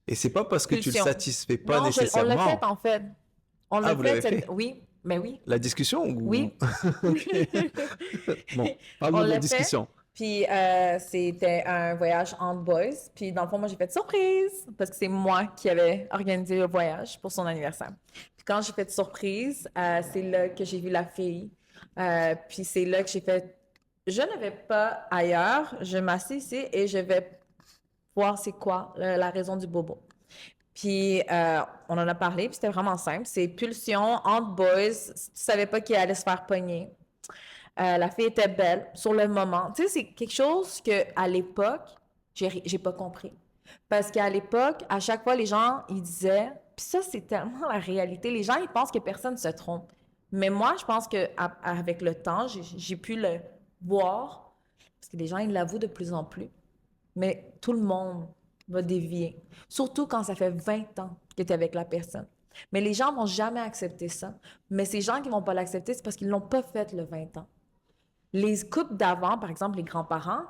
Et c'est pas parce que tu le Pulsion. satisfais pas Non, on l'a nécessairement. fait en fait. On Ah, l'a vous fait, l'avez fait? Oui, mais oui. La discussion ou... Oui. Bon, On parle-moi de la l'a fait. discussion. Puis c'était un voyage entre boys. Puis dans le fond, moi, j'ai fait surprise parce que c'est moi qui avais organisé le voyage pour son anniversaire. Puis quand j'ai fait surprise, c'est là que j'ai vu la fille. Puis c'est là que j'ai fait, je ne vais pas ailleurs, je m'assieds ici et je vais voir c'est quoi la raison du bobo. Puis on en a parlé, puis c'était vraiment simple. C'est pulsion entre boys. Tu savais pas qui allait se faire pogner. La fille était belle sur le moment. Tu sais, c'est quelque chose que à l'époque, j'ai pas compris. Parce qu'à l'époque, à chaque fois, les gens, ils disaient, puis ça, c'est tellement la réalité. Les gens, ils pensent que personne se trompe. Mais moi, je pense que avec le temps, j'ai pu le voir, parce que les gens, ils l'avouent de plus en plus. Mais tout le monde va dévier. Surtout quand ça fait 20 ans que tu es avec la personne. Mais les gens vont jamais accepter ça. Mais ces gens qui vont pas l'accepter, c'est parce qu'ils l'ont pas fait le 20 ans. Les couples d'avant, par exemple, les grands-parents,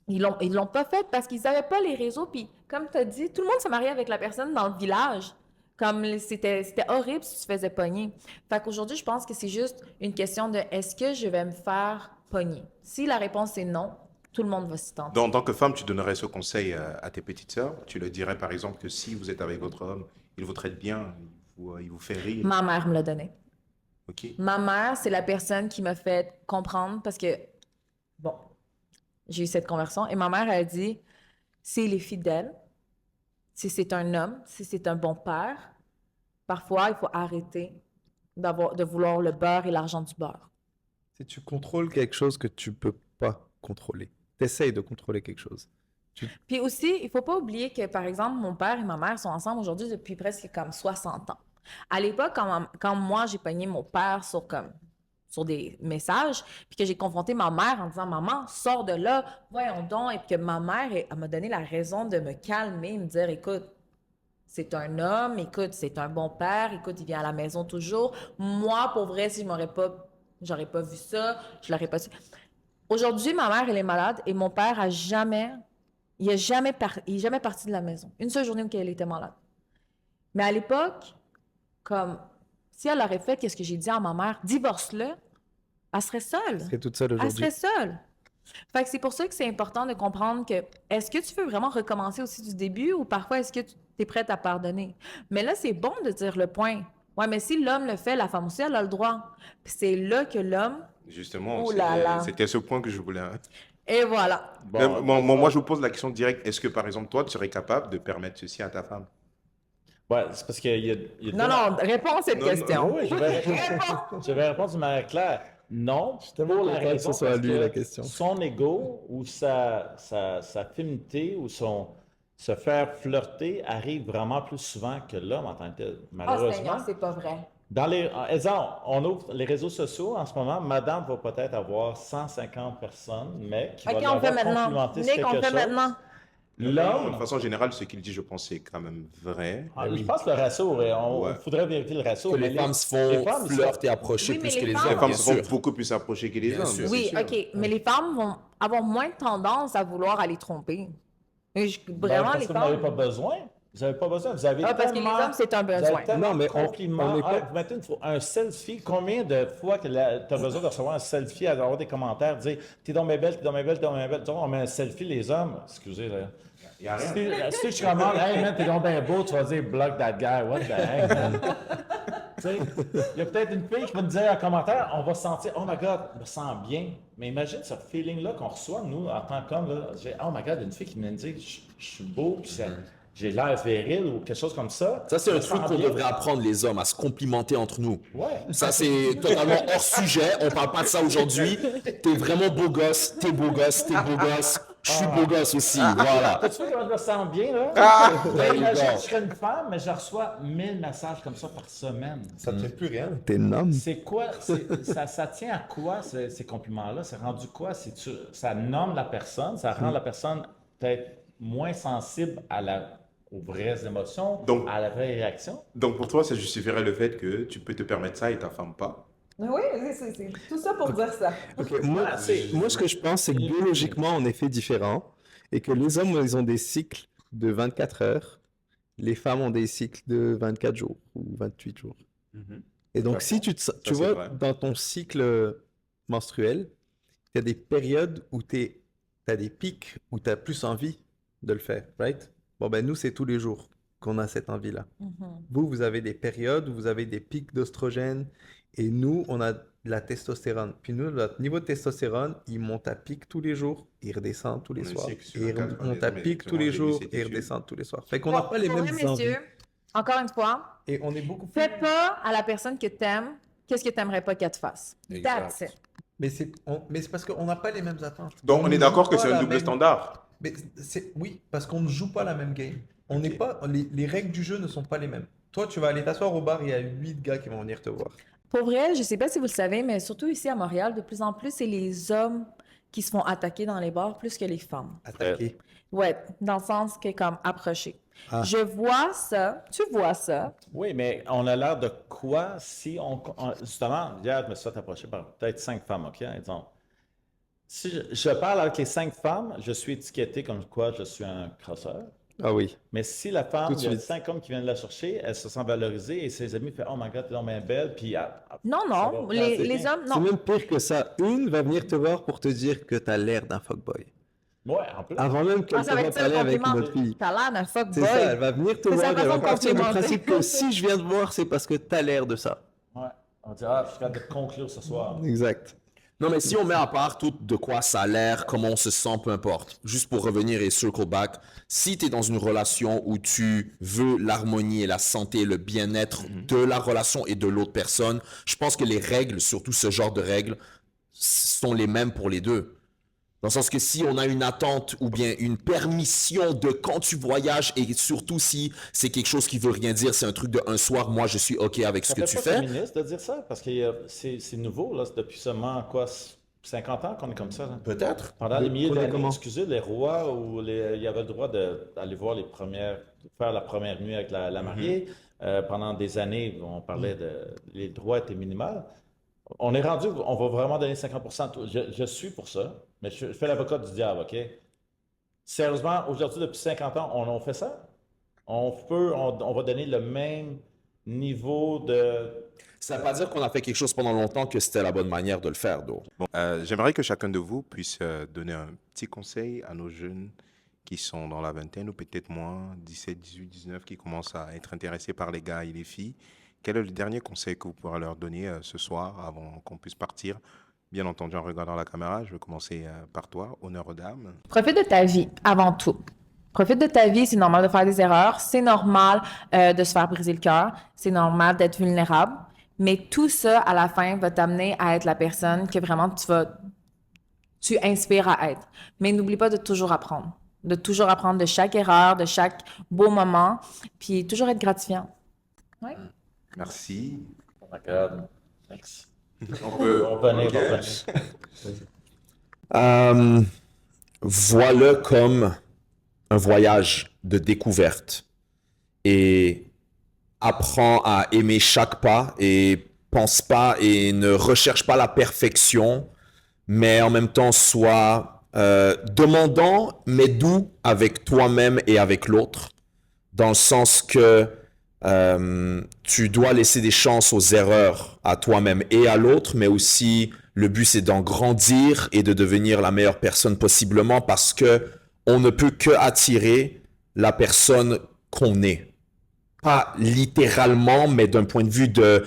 ils l'ont pas fait parce qu'ils n'avaient pas les réseaux. Puis, comme tu as dit, tout le monde se mariait avec la personne dans le village. Comme c'était horrible si tu te faisais pogner. Fait qu'aujourd'hui, je pense que c'est juste une question de est-ce que je vais me faire pogner? Si la réponse est non, tout le monde va s'y tenter. En tant que femme, tu donnerais ce conseil à tes petites sœurs. Tu leur dirais par exemple que si vous êtes avec votre homme, il vous traite bien, il vous fait rire. Ma mère me l'a donné. Ok. Ma mère, c'est la personne qui m'a fait comprendre parce que, bon, j'ai eu cette conversion et ma mère a dit, s'il est fidèle, si c'est un homme, si c'est un bon père, parfois, il faut arrêter de vouloir le beurre et l'argent du beurre. Si tu contrôles quelque chose que tu peux pas contrôler, t'essayes de contrôler quelque chose. Puis aussi, il faut pas oublier que, par exemple, mon père et ma mère sont ensemble aujourd'hui depuis presque comme 60 ans. À l'époque, quand moi, j'ai pogné mon père sur des messages, puis que j'ai confronté ma mère en disant « Maman, sors de là, voyons donc », et puis que ma mère, elle m'a donné la raison de me calmer, me dire « Écoute, c'est un homme, écoute, c'est un bon père, écoute, il vient à la maison toujours. Moi, pour vrai, si j'aurais pas vu ça, je l'aurais pas su. » Aujourd'hui, ma mère, elle est malade et mon père il est jamais parti de la maison. Une seule journée où elle était malade. Mais à l'époque, comme, si elle aurait fait qu'est-ce que j'ai dit à ma mère, divorce-le, elle serait seule. Tu serais toute seule Elle aujourd'hui. serait seule. Fait que c'est pour ça que c'est important de comprendre que est-ce que tu veux vraiment recommencer aussi du début ou parfois est-ce que tu es prête à pardonner? Mais là, c'est bon de dire le point. Ouais, mais si l'homme le fait, la femme aussi, elle a le droit. Puis c'est là que l'homme... Justement, Oh là là. c'était ce point que je voulais. Et voilà. Mais moi, je vous pose la question directe. Est-ce que, par exemple, toi, tu serais capable de permettre ceci à ta femme? Ouais, c'est parce qu'il y a Non, non, réponds à cette Non, question. Oui, je vais répondre d'une manière claire. Non, pour la content que raison ce soit parce lui que la question. son ego ou sa féminité ou se faire flirter arrive vraiment plus souvent que l'homme en tant que tel. Oh Malheureusement, Seigneur, c'est pas vrai. exemple, on ouvre les réseaux sociaux en ce moment. Madame va peut-être avoir 150 personnes, mais qui OK, va on le fait l'avoir maintenant. complimenté sur Nick, on le quelque fait chose. maintenant. De L'homme, façon générale, ce qu'il dit, je pense, c'est quand même vrai. je pense que le ratio, Ouais. il faudrait vérifier le ratio. Que mais les femmes se les font femmes, flirter et approcher Oui, mais plus les que les femmes- hommes, Les femmes bien se vont sûr. beaucoup plus approcher que les Bien hommes. sûr. Oui, c'est sûr. OK, mais les femmes vont avoir moins de tendance à vouloir aller tromper. Vraiment, parce les que vous n'avez femmes... pas besoin. Vous n'avez pas besoin. Vous avez Ah, parce que les tellement- hommes, c'est un Vous besoin. avez tellement Non, mais de compliments. on est pas- Vous mettez un selfie. Combien de fois que tu as besoin de recevoir un selfie, d'avoir des commentaires, dire t'es donc bien belle, t'es donc bien belle, t'es donc bien belle. On met un selfie, les hommes. Excusez, là. Il n'y a rien. Si je commande, hey man, t'es donc bien beau, tu vas dire block that guy, what the heck, man. Tu sais, il y a peut-être une fille qui va nous dire en commentaire, on va se sentir, oh my god, je me sens bien. Mais imagine ce feeling-là qu'on reçoit, nous, en tant qu'hommes, là. Oh my god, une fille qui me dit, je suis beau, puis j'ai l'air viril ou quelque chose comme ça. Ça, c'est Je un me truc sens qu'on bien. devrait apprendre les hommes à se complimenter entre nous. Ouais. Ça, c'est totalement hors sujet. On parle pas de ça aujourd'hui. T'es vraiment beau gosse, t'es beau gosse, t'es beau gosse. Je suis beau gosse aussi. Voilà. T'as-tu vu comment je me sens bien, là? There you Imagine, go. je serais une femme, mais je reçois 1000 messages comme ça par semaine. Ça te fait plus rien. T'es un homme. C'est quoi? Ça tient à quoi, ces compliments-là? C'est rendu quoi? Ça nomme la personne, ça rend la personne peut-être moins sensible à la aux vraies émotions, Donc- à la vraie réaction. Donc pour toi, ça justifierait le fait que tu peux te permettre ça et ta femme pas. Oui, c'est tout ça pour dire ça. Ok, moi, ce que je pense, c'est que biologiquement, on est fait différent et que les hommes, ils ont des cycles de 24 heures, les femmes ont des cycles de 24 jours ou 28 jours. Et donc, si tu c'est vois, vrai. dans ton cycle menstruel, il y a des périodes où tu as des pics où tu as plus envie de le faire, right? Bon, ben nous, c'est tous les jours qu'on a cette envie-là. Vous avez des périodes où vous avez des pics d'oestrogène et nous, on a de la testostérone. Puis nous, notre niveau de testostérone, il monte à pic tous les jours, il redescend tous les On est soirs. cycle sur Et il 24, monte à mais pic tous les exactement, j'ai vu jours cette et il étude. redescend tous les soirs. Fait qu'on n'a pas les Pour mêmes vrai, envies. messieurs, encore une fois, Et on est beaucoup plus... fais pas à la personne que t'aimes qu'est-ce que t'aimerais pas qu'elle te fasse. Exact. That's it. Mais c'est parce qu'on n'a pas les mêmes attentes. Donc on ne est d'accord joue que pas c'est un la double même- standard. Mais oui, parce qu'on ne joue pas la même game. On n'est pas, les règles du jeu ne sont pas les mêmes. Toi, tu vas aller t'asseoir au bar, il y a 8 gars qui vont venir te voir. Pour vrai, je sais pas si vous le savez, mais surtout ici à Montréal, de plus en plus, c'est les hommes qui se font attaquer dans les bars plus que les femmes. Attaquer. Ouais, dans le sens que comme approcher. Ah. Je vois ça, tu vois ça. Oui, mais on a l'air de quoi si justement, hier, je me suis fait approcher par peut-être 5 femmes, OK? Exemple. Si je parle avec les 5 femmes, je suis étiqueté comme quoi je suis un crosseur. Ah oui. Mais si la femme, Tout de il y a suite. 5 hommes qui viennent la chercher, elle se sent valorisée et ses amis font Oh my god, t'es donc bien belle. Puis Non, ça va non, passer les bien. hommes, C'est non. même pire que ça. Une va venir te voir pour te dire que tu as l'air d'un fuckboy. Ouais, en plus. Avant même qu'elle Ah, te ça va voit être ça le parler avec une compliment. autre fille. T'as l'air d'un fuckboy. C'est ça, elle va venir te C'est sa voir, elle va façon de partir du complimenter. principe que si je viens te voir, c'est parce que tu as l'air de ça. Ouais. On dit Ah, je suis capable de conclure ce soir. Exact. Non, mais si on met à part tout de quoi ça a l'air, comment on se sent, peu importe. Juste pour revenir et circle back, si tu es dans une relation où tu veux l'harmonie et la santé et le bien-être de la relation et de l'autre personne, je pense que les règles, surtout ce genre de règles, sont les mêmes pour les deux. Dans le sens que si on a une attente ou bien une permission de quand tu voyages et surtout si c'est quelque chose qui veut rien dire, c'est un truc de un soir, moi je suis OK avec ce Ça que fait tu pas fais. féministe de dire ça parce que c'est nouveau, là. C'est depuis seulement, quoi, 50 ans qu'on est comme ça. Là. Peut-être. Pendant les milliers qu'on est d'années, comment? excusez, les rois, il y avait le droit d'aller voir faire la première nuit avec la mariée. Pendant des années, on parlait les droits étaient minimaux. On est rendu, on va vraiment donner 50%. Je suis pour ça, mais je fais l'avocat du diable, OK? Sérieusement, aujourd'hui, depuis 50 ans, on fait ça? On va donner le même niveau de... Ça ne veut pas dire qu'on a fait quelque chose pendant longtemps que c'était la bonne manière de le faire, donc. Bon, j'aimerais que chacun de vous puisse donner un petit conseil à nos jeunes qui sont dans la vingtaine ou peut-être moins, 17, 18, 19, qui commencent à être intéressés par les gars et les filles. Quel est le dernier conseil que vous pourrez leur donner ce soir avant qu'on puisse partir? Bien entendu, en regardant la caméra, je vais commencer par toi, honneur aux dames. Profite de ta vie avant tout. Profite de ta vie, c'est normal de faire des erreurs, c'est normal de se faire briser le cœur, c'est normal d'être vulnérable, mais tout ça, à la fin, va t'amener à être la personne que vraiment tu inspires à être. Mais n'oublie pas de toujours apprendre de chaque erreur, de chaque beau moment, puis toujours être gratifiant. Oui. Merci. Oh my God. Thanks. On peut On va venir, ok. on va venir. Vois-le comme un voyage de découverte et apprends à aimer chaque pas et pense pas et ne recherche pas la perfection, mais en même temps sois demandant mais doux avec toi-même et avec l'autre, dans le sens que tu dois laisser des chances aux erreurs à toi-même et à l'autre, mais aussi le but c'est d'en grandir et de devenir la meilleure personne possiblement parce que on ne peut que attirer la personne qu'on est. Pas littéralement, mais d'un point de vue de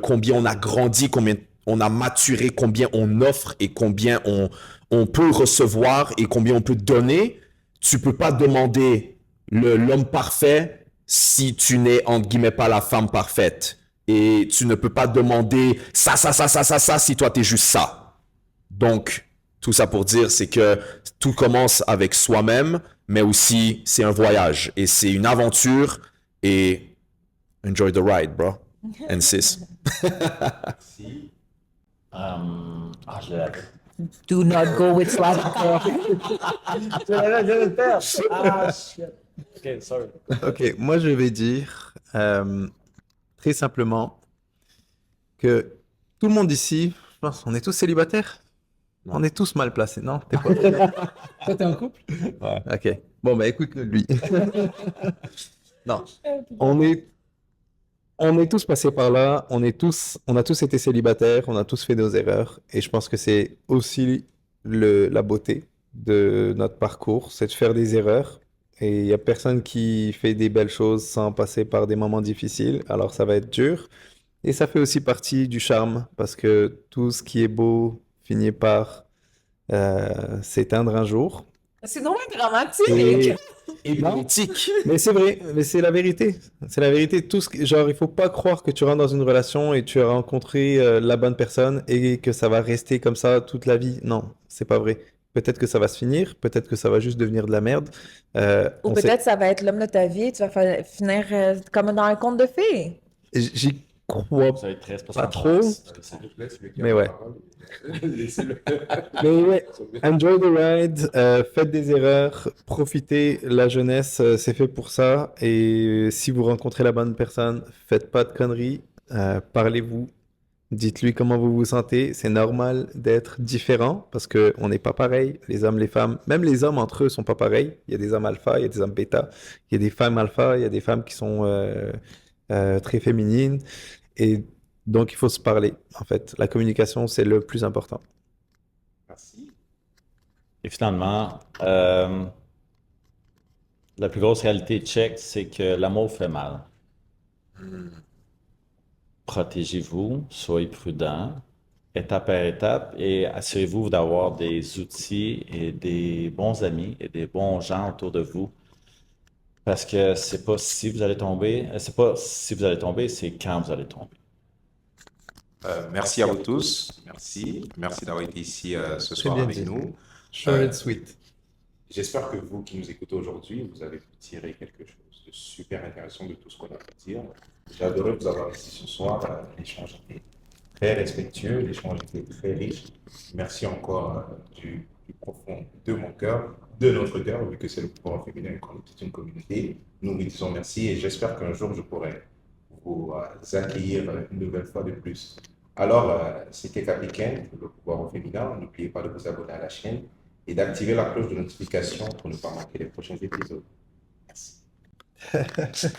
combien on a grandi, combien on a maturé, combien on offre et combien on peut recevoir et combien on peut donner. Tu peux pas demander l'homme parfait si tu n'es, entre guillemets, pas la femme parfaite. Et tu ne peux pas demander ça si toi t'es juste ça. Donc, tout ça pour dire, c'est que tout commence avec soi-même, mais aussi c'est un voyage et c'est une aventure et enjoy the ride, bro. And sis. Merci. Je l'ai. Do not go with slash. Je l'avais le faire. Ah, shit. OK, sorry. Ok, moi je vais dire très simplement que tout le monde ici, je pense, on est tous célibataires. Non. On est tous mal placés, non? T'es pas... Toi, t'es en couple? Ouais. Ok. Bon, bah écoute-le, lui. Non. On est tous passés par là, on a tous été célibataires, on a tous fait nos erreurs, et je pense que c'est aussi la beauté de notre parcours, c'est de faire des erreurs, et il n'y a personne qui fait des belles choses sans passer par des moments difficiles, alors ça va être dur, et ça fait aussi partie du charme, parce que tout ce qui est beau finit par s'éteindre un jour. C'est vraiment dramatique. Et Et politique. mais c'est vrai, mais c'est la vérité. C'est la vérité. Genre, il faut pas croire que tu rentres dans une relation et tu as rencontré la bonne personne et que ça va rester comme ça toute la vie. Non, c'est pas vrai. Peut-être que ça va se finir, peut-être que ça va juste devenir de la merde. Ou On sait- peut-être ça va être l'homme de ta vie, tu vas finir comme dans un conte de fées. J'y crois Vous avez 13% pas de trop. chance. Mais ouais. Mais ouais, enjoy the ride, faites des erreurs, profitez, la jeunesse, c'est fait pour ça. Et si vous rencontrez la bonne personne, faites pas de conneries, parlez-vous, dites-lui comment vous vous sentez. C'est normal d'être différent parce que on n'est pas pareil, les hommes, les femmes, même les hommes entre eux sont pas pareils. Il y a des hommes alpha, il y a des hommes bêta, il y a des femmes alpha, il y a des femmes qui sont très féminines. Et donc il faut se parler, en fait. La communication, c'est le plus important. Merci. Et finalement, la plus grosse réalité tchèque, c'est que l'amour fait mal. Protégez-vous, soyez prudents, étape par étape, et assurez-vous d'avoir des outils et des bons amis et des bons gens autour de vous. Parce que c'est pas si vous allez tomber, c'est pas si vous allez tomber, c'est quand vous allez tomber. Merci à vous tous. Merci. Merci d'avoir été ici ce Très soir bien avec dit. nous. Short and sweet. J'espère que vous qui nous écoutez aujourd'hui, vous avez pu tirer quelque chose de super intéressant de tout ce qu'on a pu dire. J'ai adoré vous avoir ici ce soir. L'échange était très respectueux, l'échange était très riche. Merci encore du profond de mon cœur, de notre cœur, vu que c'est le pouvoir féminin et qu'on est toute une communauté. Nous vous disons merci et j'espère qu'un jour je pourrai vous accueillir une nouvelle fois de plus. Alors, c'était Capricaine, le pouvoir au féminin. N'oubliez pas de vous abonner à la chaîne et d'activer la cloche de notification pour ne pas manquer les prochains épisodes. Merci.